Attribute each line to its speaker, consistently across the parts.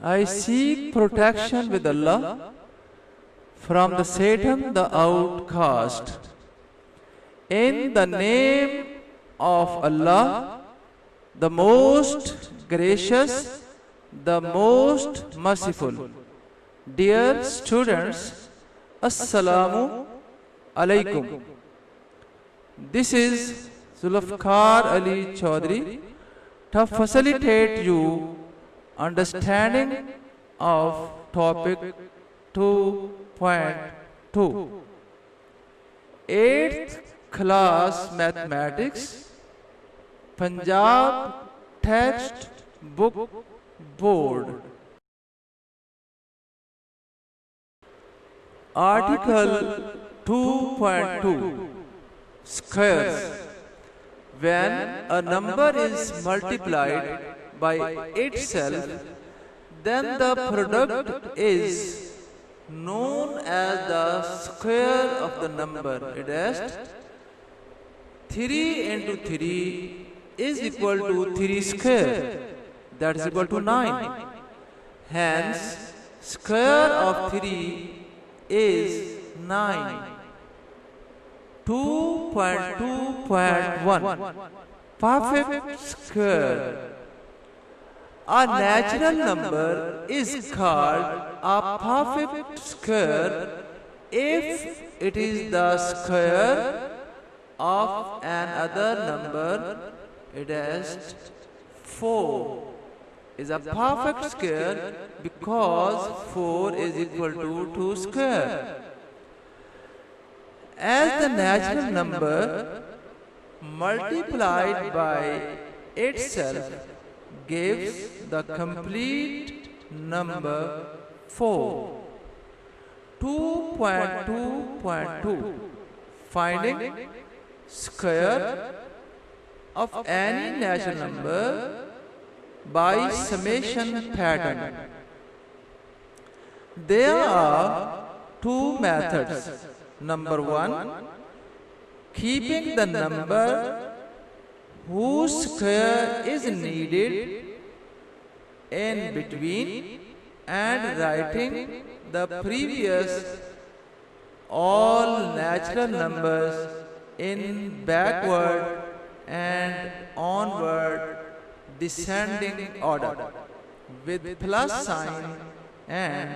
Speaker 1: I seek protection with Allah from the Satan the outcast. In the name of Allah, the most gracious, the most merciful. Dear students, Assalamu alaikum. This is Zulfikar Ali Chaudhary to facilitate you understanding of topic 2.2. 8th class mathematics, Punjab text book board. Article 2.2. Squares. When a number is multiplied by itself, then the product is known as the square of the number. It is 3 into 3 is equal to 3 square. That is equal to 9. Hence, square of 3 is 9. 2.2.1. Perfect square. A natural number is called a perfect square if it is the square of another number. It is 4 is a perfect square because 4 is equal to 2 square. As the natural number multiplied by itself gives the complete number 4. 2.2.2. Finding square of any natural number by summation pattern. There are two methods. Number 1, keeping the number whose square is needed in between and writing the previous all natural numbers in backward and onward descending order with plus sign and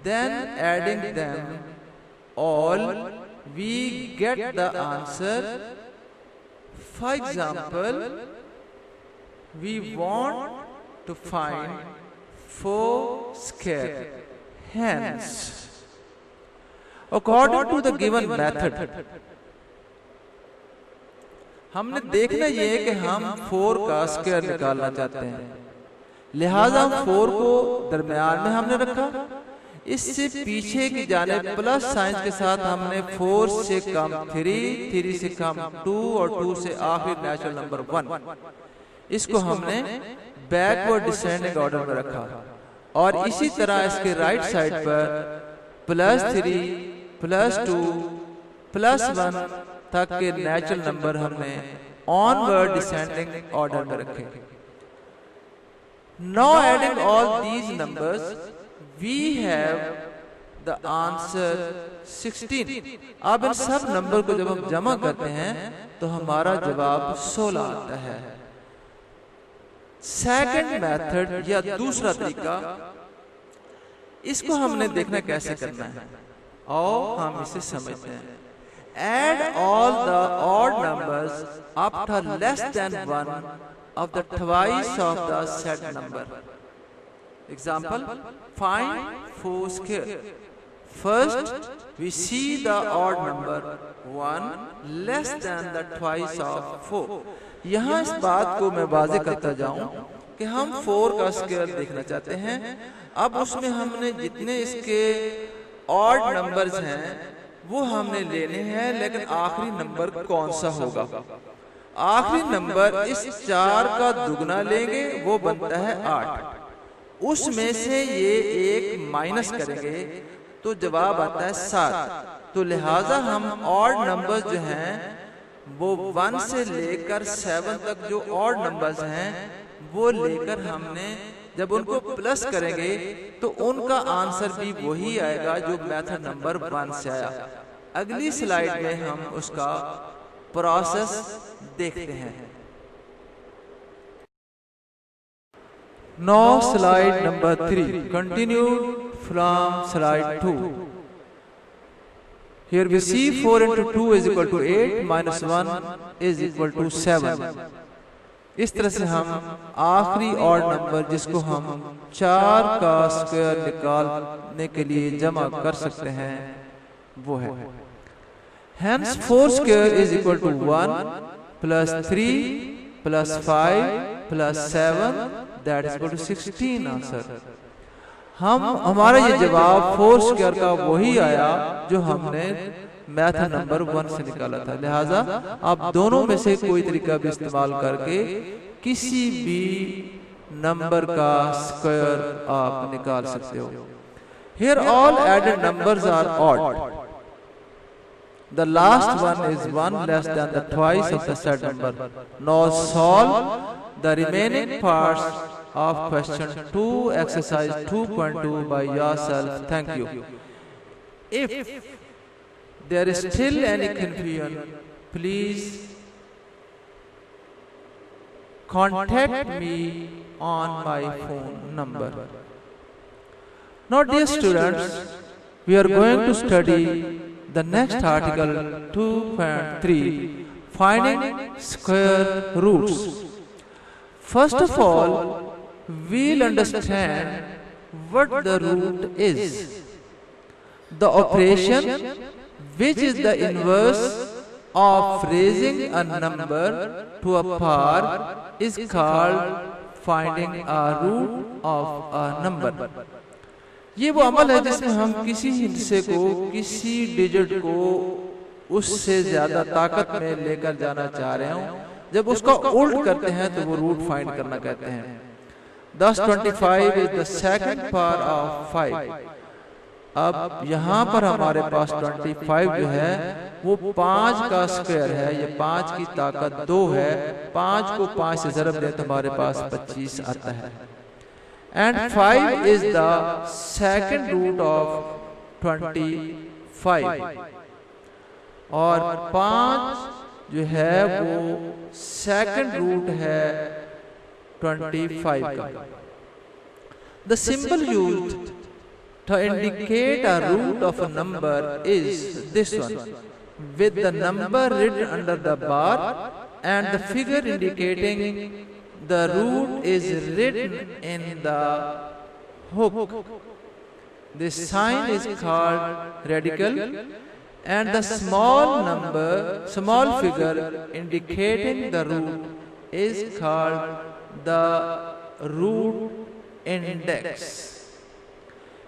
Speaker 1: then adding them all, we get the answer. For example, we want to find 4 square. Hence, according to the given method, हमने देखना ये है कि हम 4 का square निकालना चाहते हैं, लिहाजा हम 4 को दरमियान में हमने रखा, इससे पीछे की जानिब प्लस साइन के साथ हमने 4 से कम 3, 3 से कम 2 और 2 से आखिर नेचुरल नंबर 1, इसको हमने बैकवर्ड डिसेंडिंग ऑर्डर में रखा। और इसी तरह इसके राइट साइड पर +3, +2, +1 तक के नेचुरल नंबर हमने ऑनवर्ड डिसेंडिंग ऑर्डर में रखे। Now adding all these numbers, we have the answer 16. अब इन सब नंबर को जब हम जमा करते हैं तो हमारा जवाब 16 आता है। सेकंड मेथड या दूसरा तरीका, इसको हमने देखना कैसे करना है, आओ हम इसे समझते हैं। Add all the odd numbers up to less than 1 of the twice of the said number. Example, find 4 square. First, we see the odd number 1 less than the twice of 4. यहाँ इस बात को मैं वाज़े करता जाऊं कि हम 4 का स्क्वायर देखना चाहते हैं। अब उसमें हमने जितने इसके ऑड नंबर्स हैं वो हमने लेने हैं, लेकिन आखिरी नंबर कौन सा होगा? आखिरी नंबर इस 4 का दुगना लेंगे, वो बनता है 8। उसमें से ये एक माइनस करेंगे तो जवाब आता है 7। तो लिहाजा हम ऑड नंबर्स जो हैं वो 1 से लेकर 7 तक जो ऑड नंबर्स हैं वो लेकर हमने जब उनको प्लस करेंगे तो उनका आंसर भी वही आएगा जो मेथड नंबर 1 से आया। अगली स्लाइड में हम उसका प्रोसेस देखते हैं। Now slide number 3, continued from slide 2. Here we see 4 into 2 is equal to 8 minus 1 is equal to 7. इस तरह से हम आखिरी ऑड नंबर जिसको हम 4 का स्क्वायर निकालने के लिए जमा कर सकते हैं वो है। Hence 4 square is equal to 1 plus 3 plus 5 plus 7 that is equal to 16 answer. हमारा ये जवाब 4 स्क्वायर का वही आया जो हमने मेथड नंबर 1 से निकाला था। लिहाजा आप दोनों में से कोई तरीका भी इस्तेमाल करके किसी भी नंबर का स्क्वायर आप निकाल सकते हो। Here all added numbers are odd. The last one is 1 less than the twice of the said number. Now solve the remaining parts of question 2 exercise 2.2 by yourself. Thank you. If there is still any confusion, please contact me on my phone number. Now dear students, we are going to study the next article 2.3, finding square roots. First of all, we'll understand what the root is. The operation, which is the inverse of raising a number to a power, is called finding a root of a number. ये वो अमल है जिसमें हम किसी हिस्से को, किसी digit को उससे ज्यादा ताकत में लेकर जाना चाह रहे हो, जब उसका उल्ट करते हैं तो वो रूट फाइंड करना कहते हैं। Thus 25 is the second power of 5. अब यहाँ पर हमारे पास 25 जो है वो 5 का स्क्वायर है, ये 5 की ताकत 2 है, 5 को 5 से ज़रब दें तो हमारे पास 25 आता है। And 5 is the second root of 25. और 5 जो है वो सेकंड रूट है 25 का। The symbol used to indicate a root of a number is this one, with the number written under the bar and the figure indicating the root is written in the hook. This sign is called radical, and the small figure indicating the root is called the root index.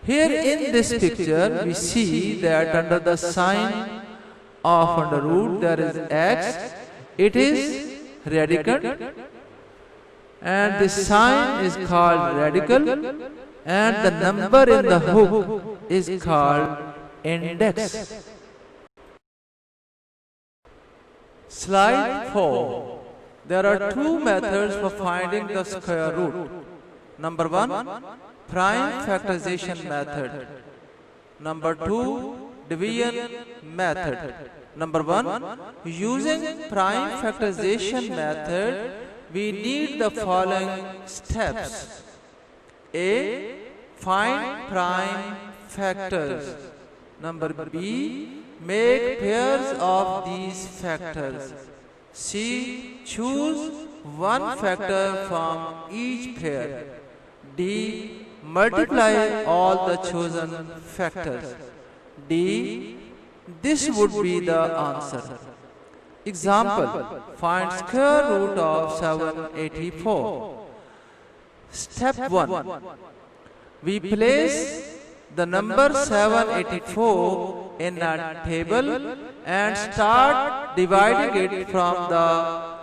Speaker 1: Here in this picture we see that under the sign of under root there is x, it is radical, and this sign is called radical, and the number in the hook is called index. Slide 4. There are two methods for finding the square root. Number 1, prime factorization method. Number 2, division method. Number 1, using prime factorization method, we need the following steps. A, find prime factors. Number B, make pairs of these factors. C, choose one factor from each pair. D, multiply all the chosen factors. D, this would be the answer. Example, find square root of 784. Step 1. We place the number 784 in a table and start dividing it from the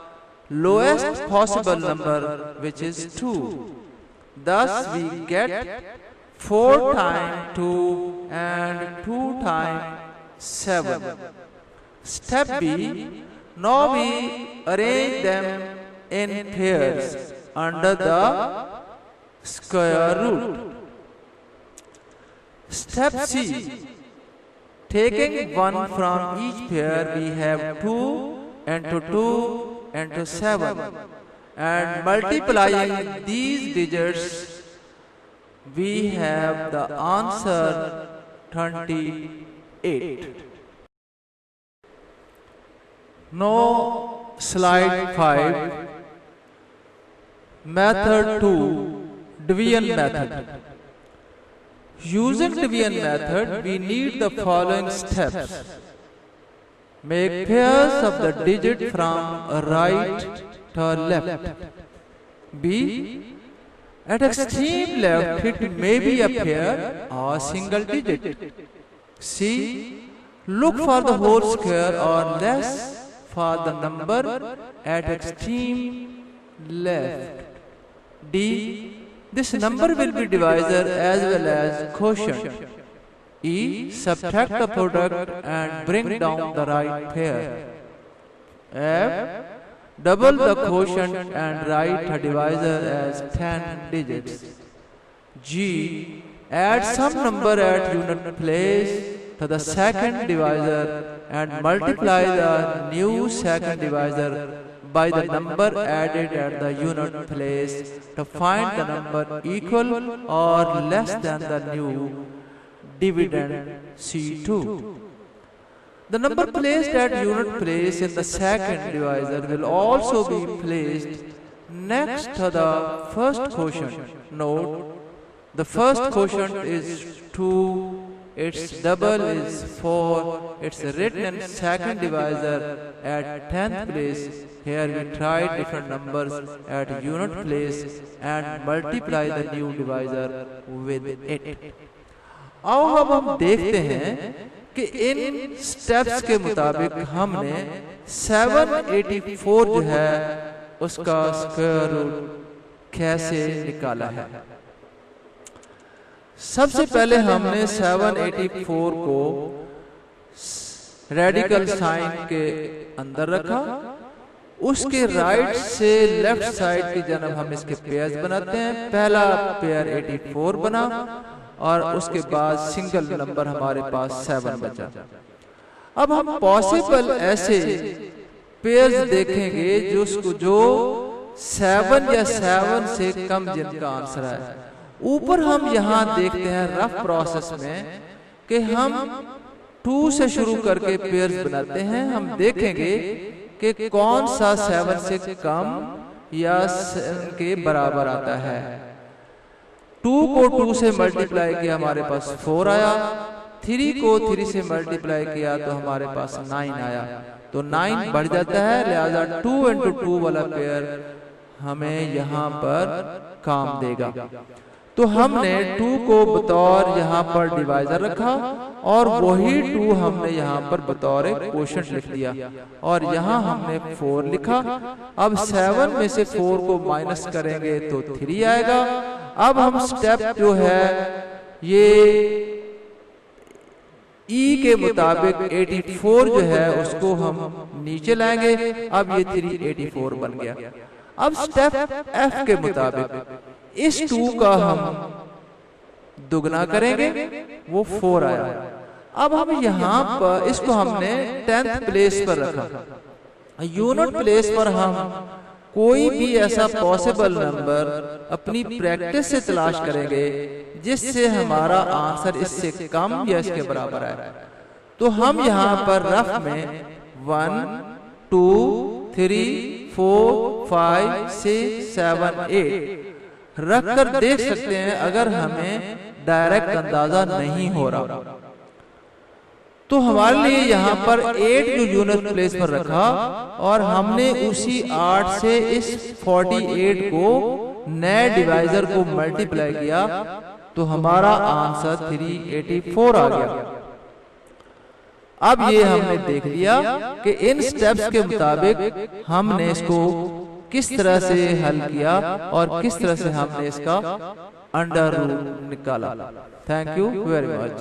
Speaker 1: lowest possible number, which is 2. Thus we get 4 times 2 and 2 times 7. Step B. Now we arrange them in pairs under the square root. Step C. Taking 1 from each pair, we have 2 into 2 into 7, and multiplying these digits, we have the answer 28. Now slide 5, method 2, division method. Using division method, we need the following steps. Make pairs of the digit from right to left. B. At extreme left, it may be a pair or single digit. C. Look for the whole square or less for the number at extreme left. D. This number will be divisor as well as quotient. E. Subtract the product and bring down the right pair. F. Double the quotient and write a divisor as 10 digits. G. Add some number at unit place to the second divisor and multiply the new second divisor by the number added at the unit place to find the number equal or less than the new dividend C2. The number placed at unit place in the second divisor will also be placed next to the first quotient. Note, the first quotient is 2, its double is 4, it's written in second divisor at 10th place. Here we tried different numbers at unit place and multiply the new divisor with it. आओ अब हम देखते हैं कि इन steps के मुताबिक हमने 784 जो है उसका स्क्वायर रूट कैसे निकाला है। सबसे पहले हमने 784 को रेडिकल साइन के अंदर रखा, उसके राइट से लेफ्ट साइड की जानब हम इसके पेयर्स बनाते हैं। पहला पेयर 84 बना और उसके बाद सिंगल नंबर हमारे पास 7 बचा। अब हम पॉसिबल ऐसे पेयर्स देखेंगे जो 7 या 7 से कम जिनका आंसर है। ऊपर हम यहाँ देखते हैं रफ प्रोसेस में कि हम 2 से शुरू करके पेयर्स बनाते हैं। हम देखेंगे कि कौन सा 7 से कम या के बराबर आता है। 2 को 2 से मल्टीप्लाई किया हमारे पास 4 आया, 3 को 3 से मल्टीप्लाई किया तो हमारे पास 9 आया, तो 9 बढ़ जाता है। लिहाजा 2 into 2 वाला पेयर हमें यहाँ पर काम देगा। तो हमने 2 को बतौर यहाँ पर डिवाइजर रखा और वही 2 हमने यहाँ पर बतौर क्वोशंट लिख दिया और यहाँ हमने 4 लिखा। अब 7 में से 4 को माइनस करेंगे तो 3 आएगा। अब हम स्टेप जो है ये ई के मुताबिक 84 जो है उसको हम नीचे लाएंगे। अब ये 384 बन गया। अब स्टेप एफ के मुताबिक इस 2 का हम दुगना करेंगे, वो 4 आया। अब हम यहाँ पर इसको हमने 10th प्लेस पर रखा। यूनिट प्लेस पर हम कोई भी ऐसा पॉसिबल नंबर अपनी प्रैक्टिस से तलाश करेंगे जिससे हमारा आंसर इससे कम या इसके बराबर आए। तो हम यहाँ पर रफ में 1 2 3 4 5 6 7 8 रख कर देख सकते हैं। अगर हमें डायरेक्ट अंदाजा नहीं हो रहा तो हमारे लिए यहाँ पर 8 जो यूनिट प्लेस पर रखा और हमने उसी 8 से इस 48 को नए डिवाइजर को मल्टीप्लाई किया तो हमारा आंसर 384 आ गया। अब ये हमने देख लिया कि इन स्टेप्स के मुताबिक हमने इसको किस तरह से हल किया और किस तरह से हमने इसका अंडर रूट निकाला। Thank you very much.